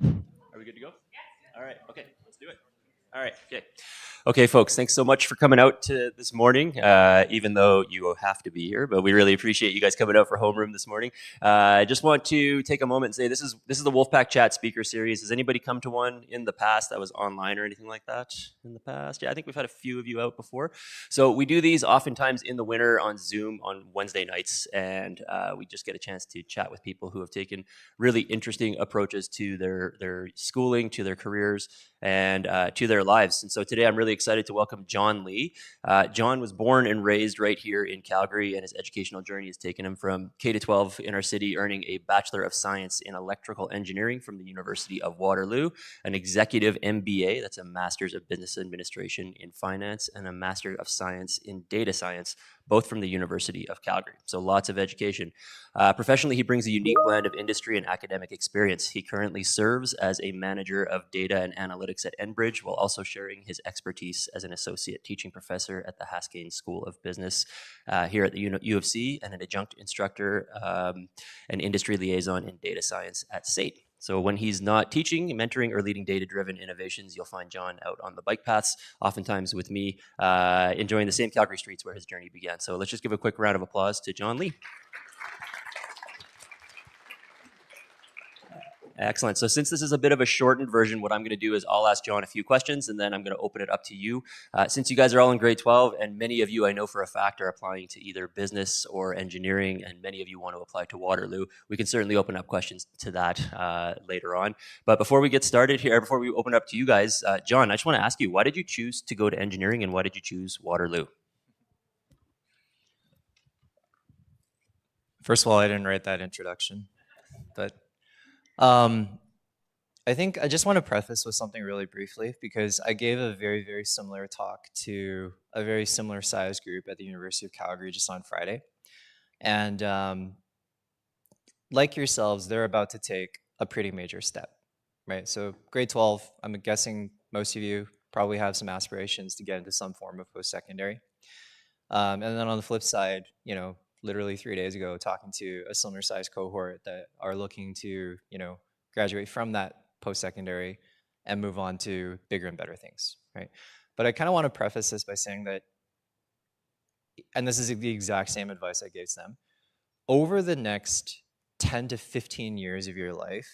Are we good to go? All right. Okay. Let's do it. All right. Okay. Okay, folks. Thanks so much for coming out to this morning. Even though you have to be here, but we really appreciate you guys coming out for homeroom this morning. I just want to take a moment and say this is the Wolfpack Chat Speaker Series. Has anybody come to one in the past that was online or anything like that in the past? Yeah, I think we've had a few of you out before. So we do these oftentimes in the winter on Zoom on Wednesday nights, and we just get a chance to chat with people who have taken really interesting approaches to their schooling, to their careers, and to their lives. And so today I'm really excited to welcome John Lee. John was born and raised right here in Calgary, and his educational journey has taken him from K to 12 in our city, earning a Bachelor of Science in Electrical Engineering from the University of Waterloo, an executive MBA, that's a Master's of Business Administration in Finance, and a Master of Science in Data Science, both from the University of Calgary. So lots of education. Professionally, he brings a unique blend of industry and academic experience. He currently serves as a manager of data and analytics at Enbridge, while also sharing his expertise as an associate teaching professor at the Haskayne School of Business here at the U of C, and an adjunct instructor and industry liaison in data science at SAIT. So when he's not teaching, mentoring, or leading data-driven innovations, you'll find John out on the bike paths, oftentimes with me, enjoying the same Calgary streets where his journey began. So let's just give a quick round of applause to John Lee. Excellent. So since this is a bit of a shortened version, what I'm going to do is I'll ask John a few questions, and then I'm going to open it up to you. Since you guys are all in grade 12, and many of you I know for a fact are applying to either business or engineering, and many of you want to apply to Waterloo, we can certainly open up questions to that later on. But before we get started here, before we open up to you guys, John, I just want to ask you, why did you choose to go to engineering, and why did you choose Waterloo? First of all, I didn't write that introduction, but I think I just want to preface with something really briefly, because I gave a very, very similar talk to a very similar size group at the University of Calgary just on Friday. And like yourselves, they're about to take a pretty major step, right? So grade 12, I'm guessing most of you probably have some aspirations to get into some form of post-secondary. And then on the flip side, you know, literally 3 days ago, talking to a similar size cohort that are looking to, you know, graduate from that post-secondary and move on to bigger and better things, right? But I kind of want to preface this by saying that, and this is the exact same advice I gave them, over the next 10 to 15 years of your life,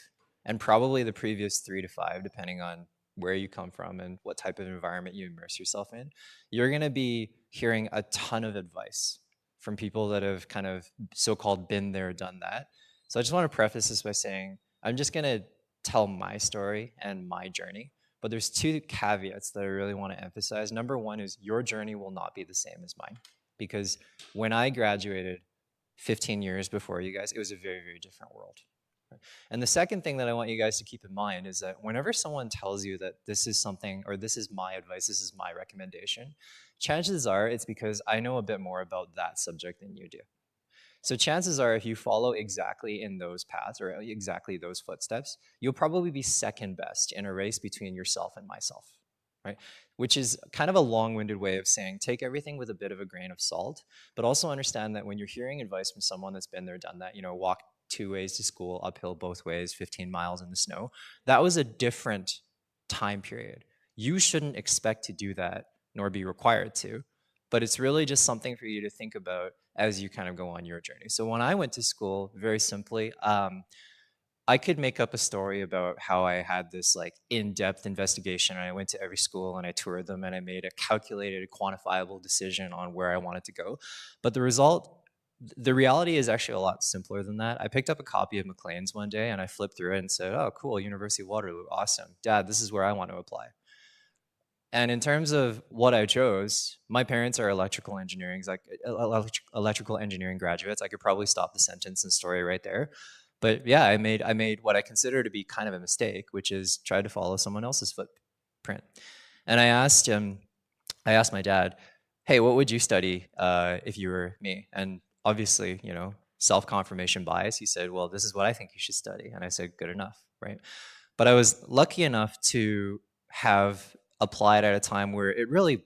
and probably the previous 3 to 5, depending on where you come from and what type of environment you immerse yourself in, you're going to be hearing a ton of advice from people that have kind of so-called been there, done that. So I just want to preface this by saying, I'm just going to tell my story and my journey, but there's two caveats that I really want to emphasize. Number one is your journey will not be the same as mine, because when I graduated 15 years before you guys, it was a very, very different world. And the second thing that I want you guys to keep in mind is that whenever someone tells you that this is something, or this is my advice, this is my recommendation, chances are it's because I know a bit more about that subject than you do. So chances are if you follow exactly in those paths or exactly those footsteps, you'll probably be second best in a race between yourself and myself, right? Which is kind of a long-winded way of saying take everything with a bit of a grain of salt, but also understand that when you're hearing advice from someone that's been there, done that, you know, walk 2 ways to school, uphill both ways, 15 miles in the snow, that was a different time period. You shouldn't expect to do that, nor be required to, but it's really just something for you to think about as you kind of go on your journey. So when I went to school, very simply, I could make up a story about how I had this like in-depth investigation, and I went to every school and I toured them and I made a calculated, quantifiable decision on where I wanted to go. But the reality is actually a lot simpler than that. I picked up a copy of Maclean's one day and I flipped through it and said, oh, cool, University of Waterloo, awesome. Dad, this is where I want to apply. And in terms of what I chose, my parents are electrical engineering graduates. I could probably stop the sentence and story right there. But yeah, I made what I consider to be kind of a mistake, which is try to follow someone else's footprint. And I asked my dad, hey, what would you study if you were me? And obviously, you know, self-confirmation bias, he said, well, this is what I think you should study. And I said, good enough, right? But I was lucky enough to have applied at a time where it really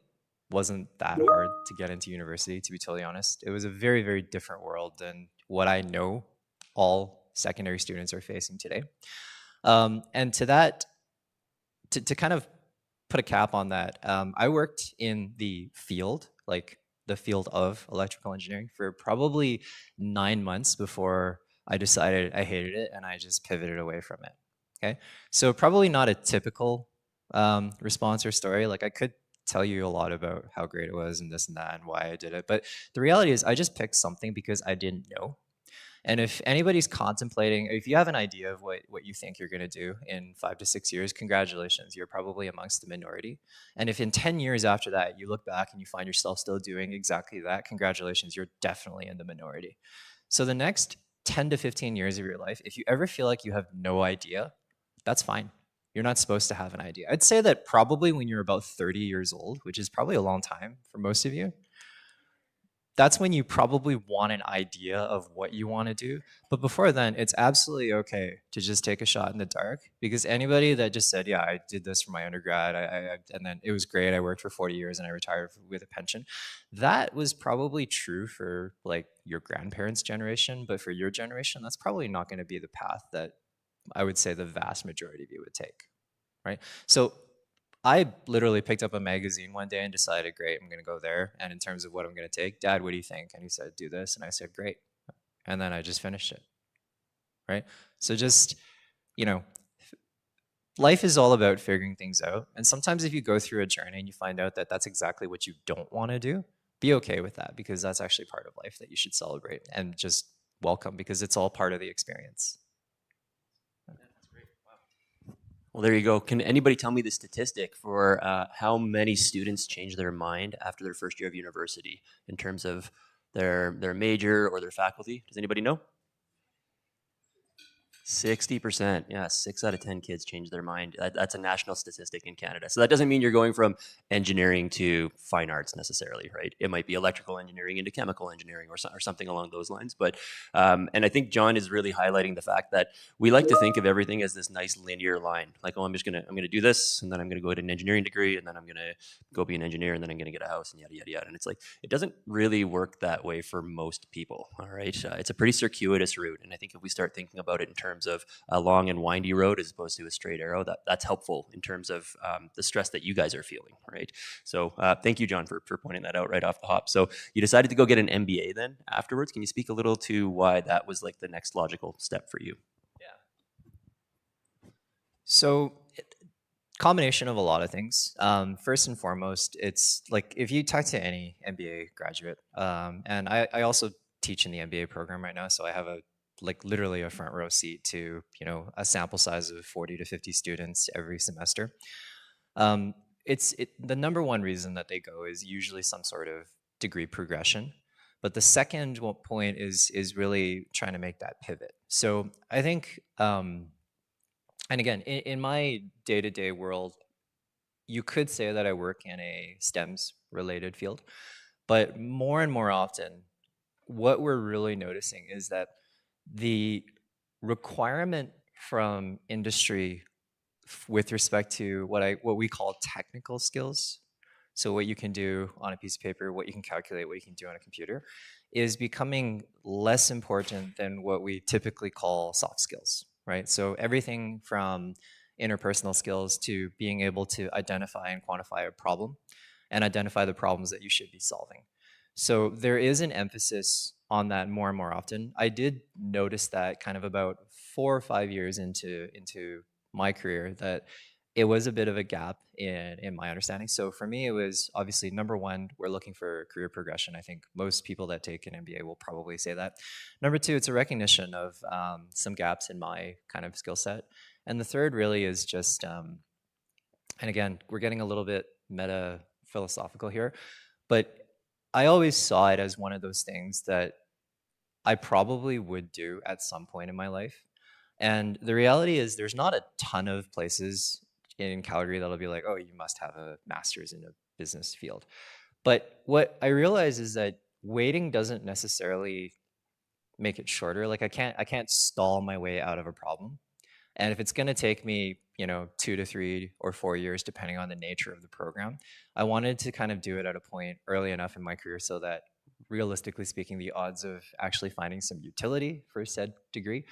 wasn't that hard to get into university, to be totally honest. It was a very, very different world than what I know all secondary students are facing today. And to that, to kind of put a cap on that, I worked in the field, like the field of electrical engineering, for probably 9 months before I decided I hated it and I just pivoted away from it. Okay, so probably not a typical response or story. Like I could tell you a lot about how great it was and this and that and why I did it, but the reality is I just picked something because I didn't know. And if anybody's contemplating, if you have an idea of what you think you're going to do in 5 to 6 years, congratulations, you're probably amongst the minority. And if in 10 years after that, you look back and you find yourself still doing exactly that, congratulations, you're definitely in the minority. So the next 10 to 15 years of your life, if you ever feel like you have no idea, that's fine. You're not supposed to have an idea. I'd say that probably when you're about 30 years old, which is probably a long time for most of you, that's when you probably want an idea of what you want to do. But before then, it's absolutely okay to just take a shot in the dark, because anybody that just said, yeah, I did this for my undergrad, and then it was great, I worked for 40 years and I retired with a pension, that was probably true for like your grandparents' generation. But for your generation, that's probably not going to be the path that I would say the vast majority of you would take, right? So I literally picked up a magazine one day and decided, great, I'm going to go there. And in terms of what I'm going to take, Dad, what do you think? And he said, do this. And I said, great. And then I just finished it. Right. So just, you know, life is all about figuring things out. And sometimes if you go through a journey and you find out that that's exactly what you don't want to do, be okay with that, because that's actually part of life that you should celebrate and just welcome, because it's all part of the experience. Well, there you go. Can anybody tell me the statistic for how many students change their mind after their first year of university in terms of their major or their faculty? Does anybody know? 60%. Yeah, 6 out of 10 kids change their mind. That's a national statistic in Canada. So that doesn't mean you're going from engineering to fine arts necessarily, right? It might be electrical engineering into chemical engineering or something along those lines. But and I think John is really highlighting the fact that we like to think of everything as this nice linear line. Like, oh, I'm gonna do this, and then I'm gonna go get an engineering degree, and then I'm gonna go be an engineer, and then I'm gonna get a house, and yada yada yada. And it's like it doesn't really work that way for most people. All right, it's a pretty circuitous route, and I think if we start thinking about it in terms of a long and windy road as opposed to a straight arrow, that's helpful in terms of the stress that you guys are feeling, right? So thank you, John, for pointing that out right off the hop. So you decided to go get an MBA then afterwards. Can you speak a little to why that was like the next logical step for you? Yeah. So combination of a lot of things. First and foremost, it's like if you talk to any MBA graduate, and I also teach in the MBA program right now, so I have literally a front row seat to a sample size of 40 to 50 students every semester. The number one reason that they go is usually some sort of degree progression. But the second point is really trying to make that pivot. So I think, and again, in my day-to-day world, you could say that I work in a STEMS related field, but more and more often, what we're really noticing is that the requirement from industry with respect to what we call technical skills, so what you can do on a piece of paper, what you can calculate, what you can do on a computer, is becoming less important than what we typically call soft skills, right? So everything from interpersonal skills to being able to identify and quantify a problem and identify the problems that you should be solving. So there is an emphasis on that more and more often. I did notice that kind of about 4 or 5 years into my career, that it was a bit of a gap in my understanding. So for me, it was obviously number one, we're looking for career progression. I think most people that take an MBA will probably say that. Number two, it's a recognition of some gaps in my kind of skill set. And the third really is just, and again, we're getting a little bit meta philosophical here, but I always saw it as one of those things that I probably would do at some point in my life. And the reality is there's not a ton of places in Calgary that'll be like, oh, you must have a master's in a business field. But what I realize is that waiting doesn't necessarily make it shorter. Like I can't stall my way out of a problem. And if it's going to take me, 2 to 3 or 4 years, depending on the nature of the program, I wanted to kind of do it at a point early enough in my career so that realistically speaking, the odds of actually finding some utility for said degree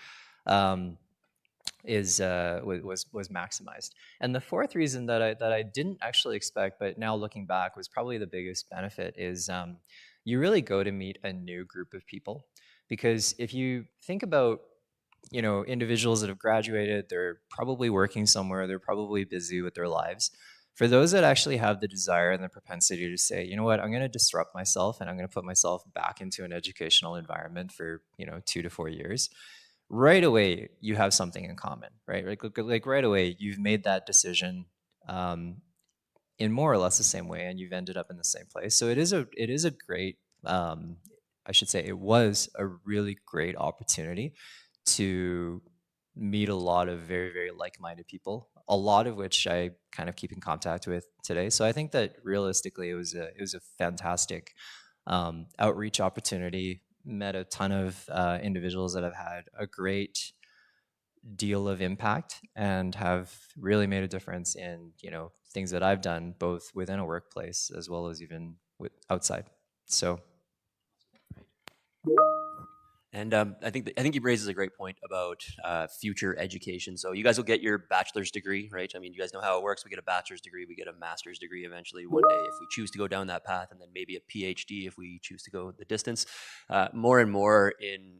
was maximized. And the fourth reason that I didn't actually expect, but now looking back was probably the biggest benefit is you really go to meet a new group of people. Because if you think about individuals that have graduated, they're probably working somewhere, they're probably busy with their lives. For those that actually have the desire and the propensity to say, you know what, I'm going to disrupt myself and I'm going to put myself back into an educational environment for 2 to 4 years, right away you have something in common, right? Like right away you've made that decision in more or less the same way, and you've ended up in the same place. So it is a great, I should say, it was a really great opportunity to meet a lot of very, very like-minded people, a lot of which I kind of keep in contact with today. So I think that realistically, it was a fantastic outreach opportunity. Met a ton of individuals that have had a great deal of impact and have really made a difference in things that I've done both within a workplace as well as even outside. So And I think he raises a great point about future education. So you guys will get your bachelor's degree, right? I mean, you guys know how it works. We get a bachelor's degree, we get a master's degree eventually one day if we choose to go down that path, and then maybe a PhD if we choose to go the distance. More and more in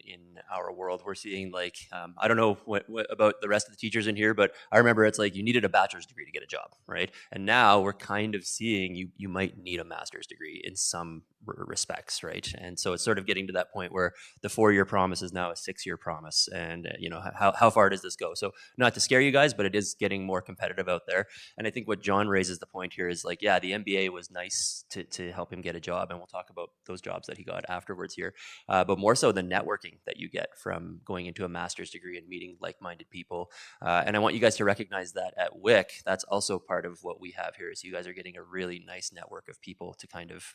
our world, we're seeing like I don't know what about the rest of the teachers in here, but I remember it's like you needed a bachelor's degree to get a job, right? And now we're kind of seeing you might need a master's degree in some respects, right? And so it's sort of getting to that point where the 4-year promise is now a 6-year promise, and how far does this go? So not to scare you guys, but it is getting more competitive out there. And I think what John raises the point here is like, yeah, the MBA was nice to help him get a job, and we'll talk about those jobs that he got afterwards here, but more so the networking that you get from going into a master's degree and meeting like-minded people. And I want you guys to recognize that at WIC, that's also part of what we have here, is you guys are getting a really nice network of people to kind of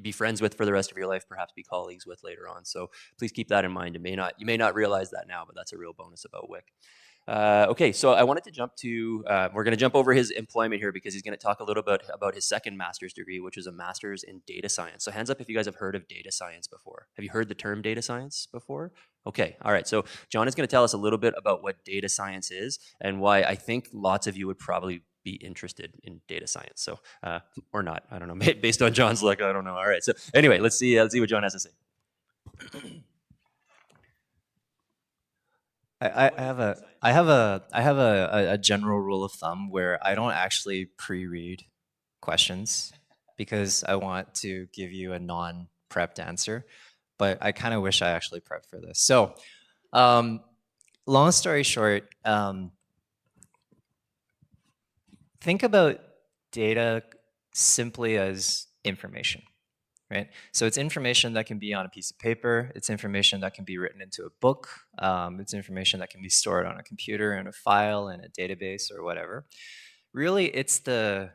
be friends with for the rest of your life, perhaps be colleagues with later on. So please keep that in mind. You may not realize that now, but that's a real bonus about WIC. Okay, so I wanted to jump to, we're going to jump over his employment here because he's going to talk a little bit about his second master's degree, which is a master's in data science. So hands up if you guys have heard of data science before. Have you heard the term data science before? Okay, all right. So John is going to tell us a little bit about what data science is and why I think lots of you would probably be interested in data science. So, or not, I don't know, based on John's look, I don't know. All right, so anyway, let's see what John has to say. I have a general rule of thumb where I don't actually pre-read questions because I want to give you a non-prepped answer, but I kind of wish I actually prepped for this. So, long story short, think about data simply as information. Right? So it's information that can be on a piece of paper. It's information that can be written into a book. It's information that can be stored on a computer, in a file, in a database, or whatever. Really, it's the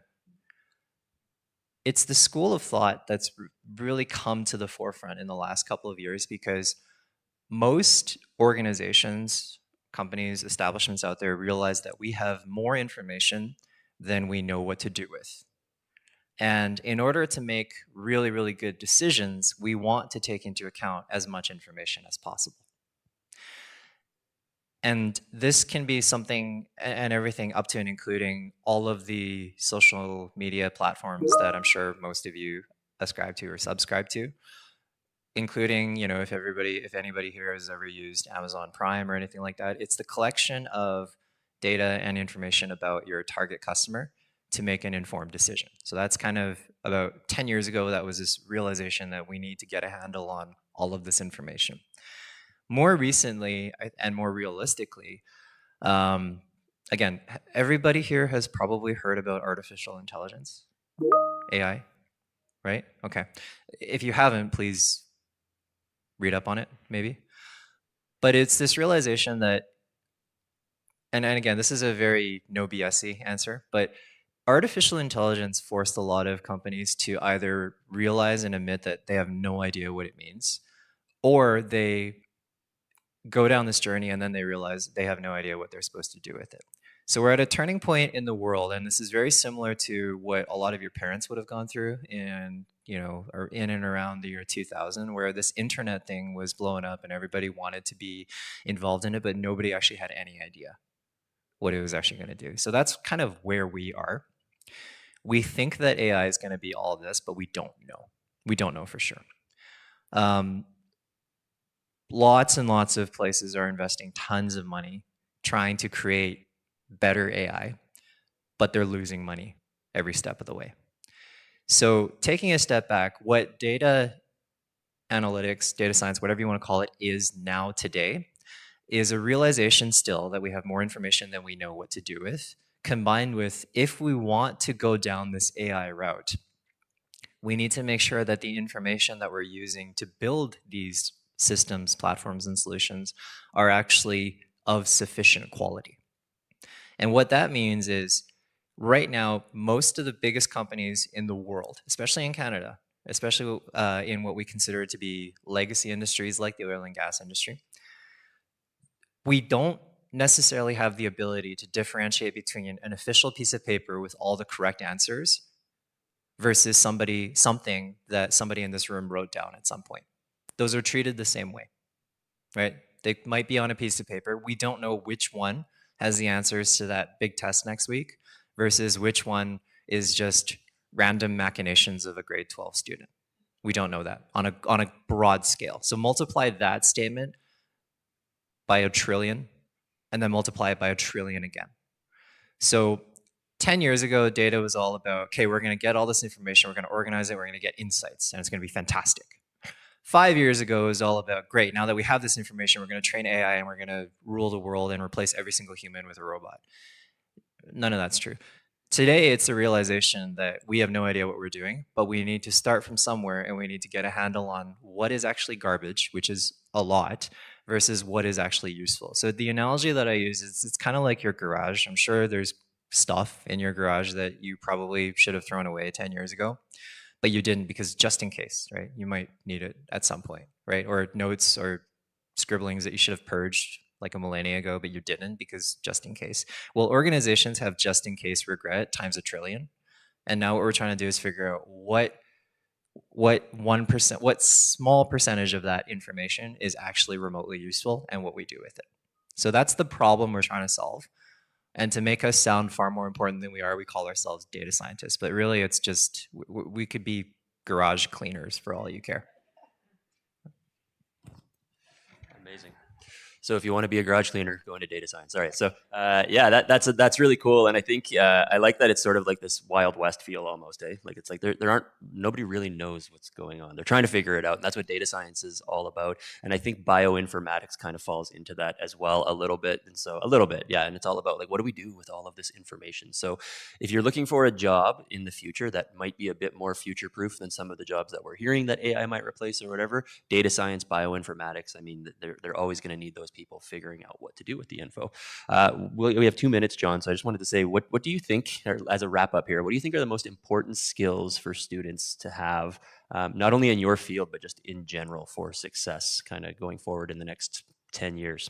school of thought that's really come to the forefront in the last couple of years, because most organizations, companies, establishments out there realize that we have more information than we know what to do with. And in order to make really, really good decisions, we want to take into account as much information as possible. And this can be something and everything up to and including all of the social media platforms that I'm sure most of you ascribe to or subscribe to, including, if anybody here has ever used Amazon Prime or anything like that. It's the collection of data and information about your target customer to make an informed decision. So that's kind of about 10 years ago, that was this realization that we need to get a handle on all of this information. More recently, and more realistically, again, everybody here has probably heard about artificial intelligence, AI, right? Okay. If you haven't, please read up on it, maybe. But it's this realization that, and again, this is a very no BS-y answer, but artificial intelligence forced a lot of companies to either realize and admit that they have no idea what it means, or they go down this journey and then they realize they have no idea what they're supposed to do with it. So we're at a turning point in the world, and this is very similar to what a lot of your parents would have gone through in, or in and around the year 2000, where this internet thing was blowing up and everybody wanted to be involved in it, but nobody actually had any idea what it was actually going to do. So that's kind of where we are. We think that AI is going to be all of this, but we don't know. We don't know for sure. Lots and lots of places are investing tons of money trying to create better AI, but they're losing money every step of the way. So taking a step back, what data analytics, data science, whatever you want to call it, is now today is a realization still that we have more information than we know what to do with, combined with, if we want to go down this AI route, we need to make sure that the information that we're using to build these systems, platforms, and solutions are actually of sufficient quality. And what that means is, right now, most of the biggest companies in the world, especially in Canada, especially in what we consider to be legacy industries like the oil and gas industry, we don't necessarily have the ability to differentiate between an official piece of paper with all the correct answers versus something that somebody in this room wrote down at some point. Those are treated the same way, right? They might be on a piece of paper. We don't know which one has the answers to that big test next week versus which one is just random machinations of a grade 12 student. We don't know that on a broad scale. So multiply that statement by 1 trillion and then multiply it by 1 trillion again. So 10 years ago, data was all about, okay, we're going to get all this information, we're going to organize it, we're going to get insights, and it's going to be fantastic. 5 years ago, it was all about, great, now that we have this information, we're going to train AI and we're going to rule the world and replace every single human with a robot. None of that's true. Today, it's a realization that we have no idea what we're doing, but we need to start from somewhere and we need to get a handle on what is actually garbage, which is a lot, versus what is actually useful. So the analogy that I use is it's kind of like your garage. I'm sure there's stuff in your garage that you probably should have thrown away 10 years ago, but you didn't because just in case, right? You might need it at some point, right? Or notes or scribblings that you should have purged like a millennia ago, but you didn't because just in case. Well, organizations have just in case regret times 1 trillion. And now what we're trying to do is figure out what 1%, what small percentage of that information is actually remotely useful and what we do with it. So that's the problem we're trying to solve. And to make us sound far more important than we are, we call ourselves data scientists. But really, it's just, we could be garage cleaners for all you care. Amazing. So if you want to be a garage cleaner, go into data science. All right. So yeah, that's really cool. And I think I like that it's sort of like this Wild West feel almost, eh? Like it's like nobody really knows what's going on. They're trying to figure it out. And that's what data science is all about. And I think bioinformatics kind of falls into that as well a little bit. And so a little bit, yeah. And it's all about like, what do we do with all of this information? So if you're looking for a job in the future that might be a bit more future-proof than some of the jobs that we're hearing that AI might replace or whatever, data science, bioinformatics, I mean, they're always going to need those people figuring out what to do with the info. We have 2 minutes, John, so I just wanted to say, what do you think, as a wrap up here, what do you think are the most important skills for students to have, not only in your field, but just in general for success kind of going forward in the next 10 years?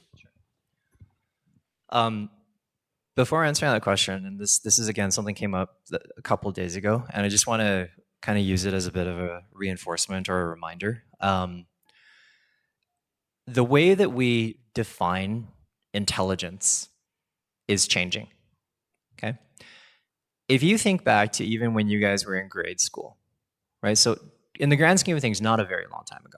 Before answering that question, and this is again something came up a couple of days ago, and I just want to kind of use it as a bit of a reinforcement or a reminder. The way that we define intelligence is changing, okay? If you think back to even when you guys were in grade school, right? So in the grand scheme of things, not a very long time ago.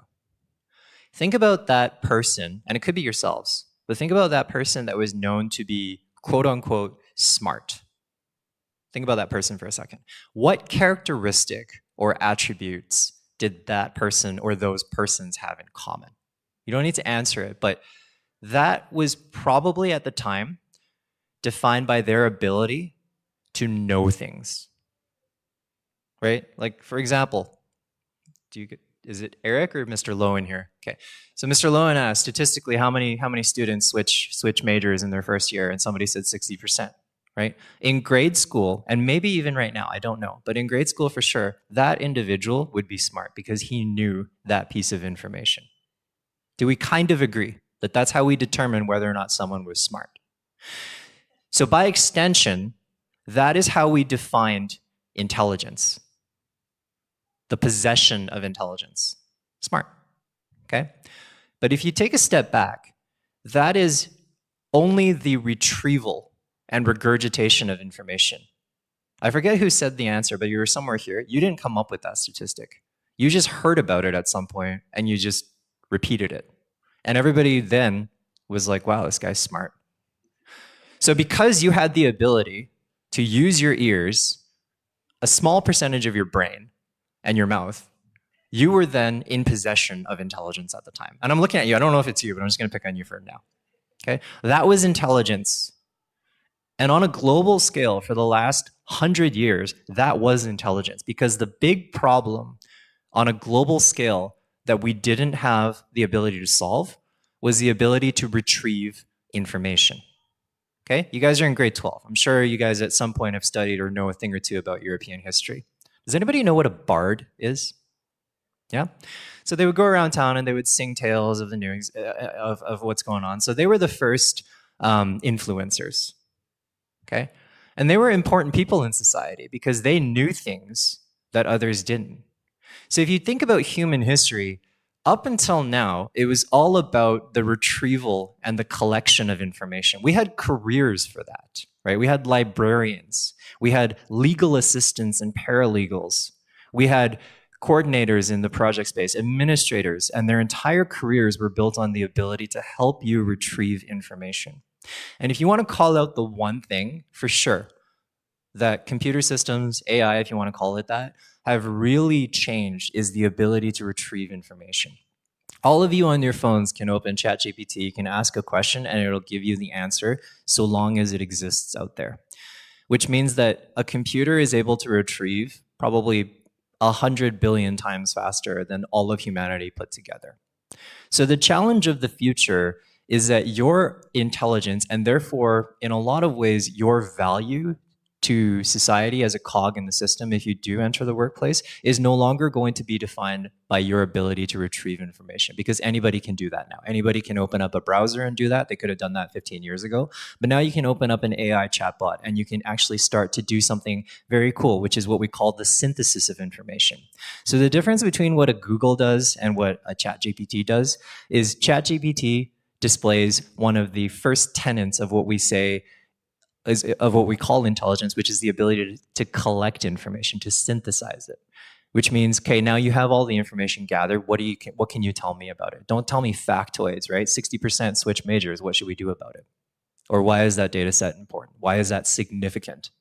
Think about that person, and it could be yourselves, but think about that person that was known to be quote unquote smart. Think about that person for a second. What characteristic or attributes did that person or those persons have in common? You don't need to answer it, but that was probably at the time defined by their ability to know things, right? Like, for example, is it Eric or Mr. Lowen here? Okay, so Mr. Lowen asked, statistically, how many students switch majors in their first year? And somebody said 60%, right? In grade school, and maybe even right now, I don't know, but in grade school for sure, that individual would be smart because he knew that piece of information. Do we kind of agree that that's how we determine whether or not someone was smart? So by extension, that is how we defined intelligence. The possession of intelligence. Smart, okay? But if you take a step back, that is only the retrieval and regurgitation of information. I forget who said the answer, but you were somewhere here. You didn't come up with that statistic. You just heard about it at some point and you just repeated it. And everybody then was like, wow, this guy's smart. So because you had the ability to use your ears, a small percentage of your brain, and your mouth, you were then in possession of intelligence at the time. And I'm looking at you. I don't know if it's you, but I'm just going to pick on you for now. Okay? That was intelligence. And on a global scale for the last 100 years, that was intelligence. Because the big problem on a global scale that we didn't have the ability to solve was the ability to retrieve information. Okay? You guys are in grade 12. I'm sure you guys at some point have studied or know a thing or two about European history. Does anybody know what a bard is? Yeah? So they would go around town and they would sing tales of the news, of what's going on. So they were the first influencers. Okay? And they were important people in society because they knew things that others didn't. So if you think about human history, up until now, it was all about the retrieval and the collection of information. We had careers for that, right? We had librarians. We had legal assistants and paralegals. We had coordinators in the project space, administrators, and their entire careers were built on the ability to help you retrieve information. And if you want to call out the one thing for sure that computer systems, AI, if you want to call it that, have really changed is the ability to retrieve information. All of you on your phones can open ChatGPT, you can ask a question and it'll give you the answer so long as it exists out there. Which means that a computer is able to retrieve probably 100 billion times faster than all of humanity put together. So the challenge of the future is that your intelligence, and therefore in a lot of ways your value to society as a cog in the system, if you do enter the workplace, is no longer going to be defined by your ability to retrieve information, because anybody can do that now. Anybody can open up a browser and do that. They could have done that 15 years ago. But now you can open up an AI chatbot and you can actually start to do something very cool, which is what we call the synthesis of information. So the difference between what a Google does and what a ChatGPT does is ChatGPT displays one of the first tenets of what we say of what we call intelligence, which is the ability to collect information, to synthesize it. Which means, okay, now you have all the information gathered. What can you tell me about it? Don't tell me factoids, right? 60% switch majors. What should we do about it? Or why is that data set important? Why is that significant?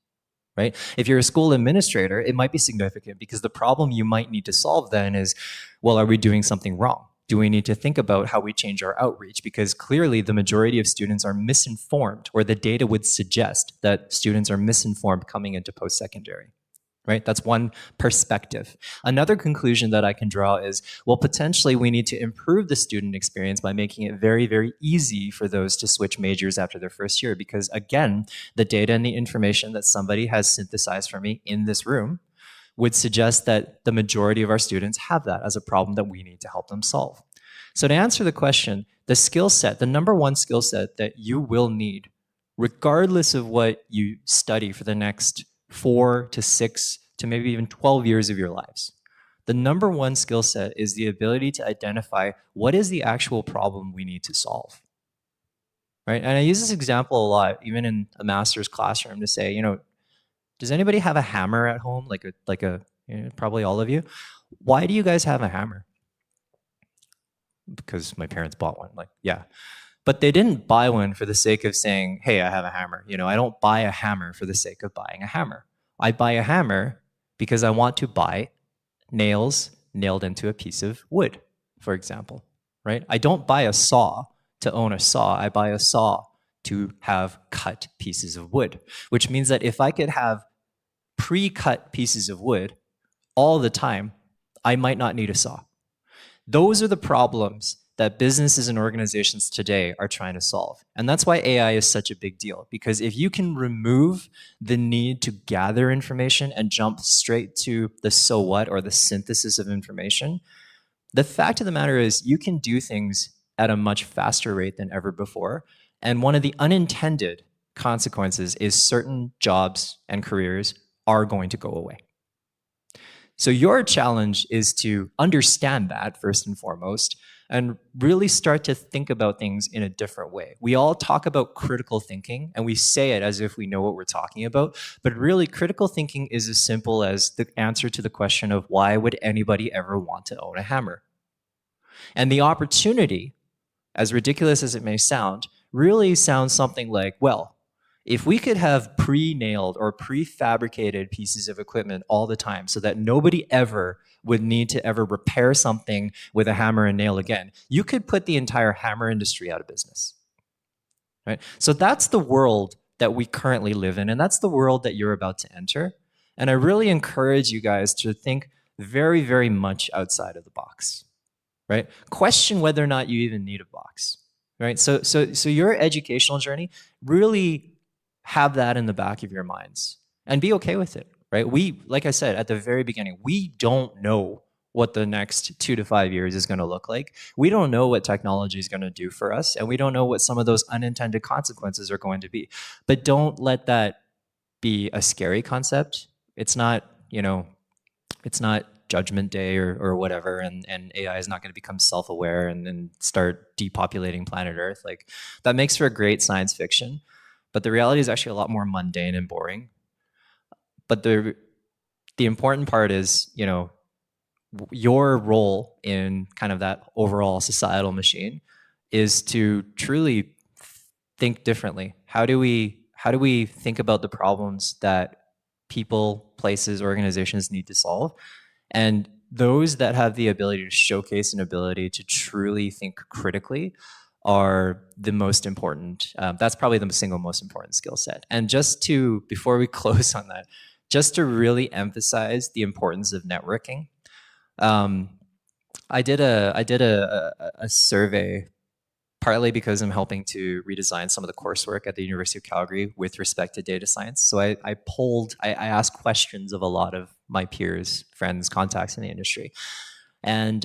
Right? If you're a school administrator, it might be significant because the problem you might need to solve then is, well, are we doing something wrong? Do we need to think about how we change our outreach? Because clearly the majority of students are misinformed, or the data would suggest that students are misinformed coming into post-secondary, right? That's one perspective. Another conclusion that I can draw is, well, potentially we need to improve the student experience by making it very, very easy for those to switch majors after their first year. Because again, the data and the information that somebody has synthesized for me in this room would suggest that the majority of our students have that as a problem that we need to help them solve. So to answer the question, the skill set, the number one skill set that you will need, regardless of what you study for the next 4 to 6 to maybe even 12 years of your lives, the number one skill set is the ability to identify what is the actual problem we need to solve. Right? And I use this example a lot, even in a master's classroom, to say, does anybody have a hammer at home? Probably all of you. Why do you guys have a hammer? Because my parents bought one. Yeah. But they didn't buy one for the sake of saying, hey, I have a hammer. I don't buy a hammer for the sake of buying a hammer. I buy a hammer because I want to buy nails nailed into a piece of wood, for example, right? I don't buy a saw to own a saw. I buy a saw to have cut pieces of wood, which means that if I could have pre-cut pieces of wood all the time, I might not need a saw. Those are the problems that businesses and organizations today are trying to solve. And that's why AI is such a big deal, because if you can remove the need to gather information and jump straight to the so what, or the synthesis of information, the fact of the matter is you can do things at a much faster rate than ever before. And one of the unintended consequences is certain jobs and careers are going to go away. So your challenge is to understand that first and foremost, and really start to think about things in a different way. We all talk about critical thinking, and we say it as if we know what we're talking about, but really critical thinking is as simple as the answer to the question of why would anybody ever want to own a hammer? And the opportunity, as ridiculous as it may sound, really sounds something like, well, if we could have pre-nailed or prefabricated pieces of equipment all the time so that nobody ever would need to ever repair something with a hammer and nail again, you could put the entire hammer industry out of business. Right? So that's the world that we currently live in, and that's the world that you're about to enter. And I really encourage you guys to think very, very much outside of the box. Right? Question whether or not you even need a box. Right? So your educational journey, really have that in the back of your minds and be okay with it, right? Like I said at the very beginning, we don't know what the next 2 to 5 years is going to look like. We don't know what technology is going to do for us, and we don't know what some of those unintended consequences are going to be. But don't let that be a scary concept. It's not, it's not Judgment Day or whatever, and AI is not going to become self-aware and start depopulating planet Earth. Like, that makes for a great science fiction. But the reality is actually a lot more mundane and boring. But the important part is, your role in kind of that overall societal machine is to truly think differently. How do we think about the problems that people, places, organizations need to solve? And those that have the ability to showcase an ability to truly think critically are the most important. That's probably the single most important skill set. And before we close on that, just to really emphasize the importance of networking, I did a survey, partly because I'm helping to redesign some of the coursework at the University of Calgary with respect to data science. So I asked questions of a lot of my peers, friends, contacts in the industry. And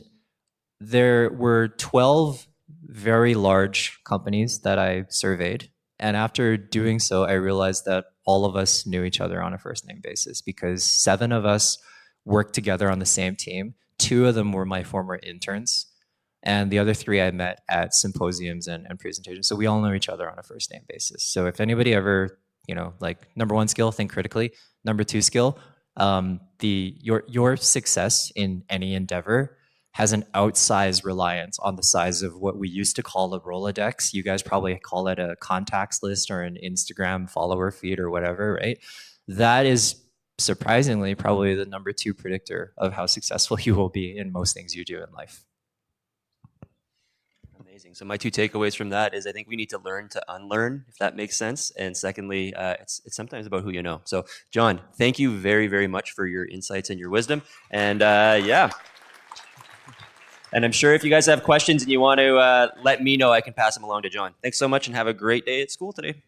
there were 12 very large companies that I surveyed. And after doing so, I realized that all of us knew each other on a first name basis because 7 of us worked together on the same team. 2 of them were my former interns, and the other 3 I met at symposiums and presentations. So we all know each other on a first name basis. So if anybody ever, like, number 1 skill, think critically. Number 2 skill, your success in any endeavor has an outsized reliance on the size of what we used to call a Rolodex. You guys probably call it a contacts list or an Instagram follower feed or whatever, right? That is surprisingly probably the number 2 predictor of how successful you will be in most things you do in life. Amazing. So my 2 takeaways from that is I think we need to learn to unlearn, if that makes sense. And secondly, it's sometimes about who you know. So John, thank you very, very much for your insights and your wisdom. And yeah. And I'm sure if you guys have questions and you want to let me know, I can pass them along to John. Thanks so much and have a great day at school today.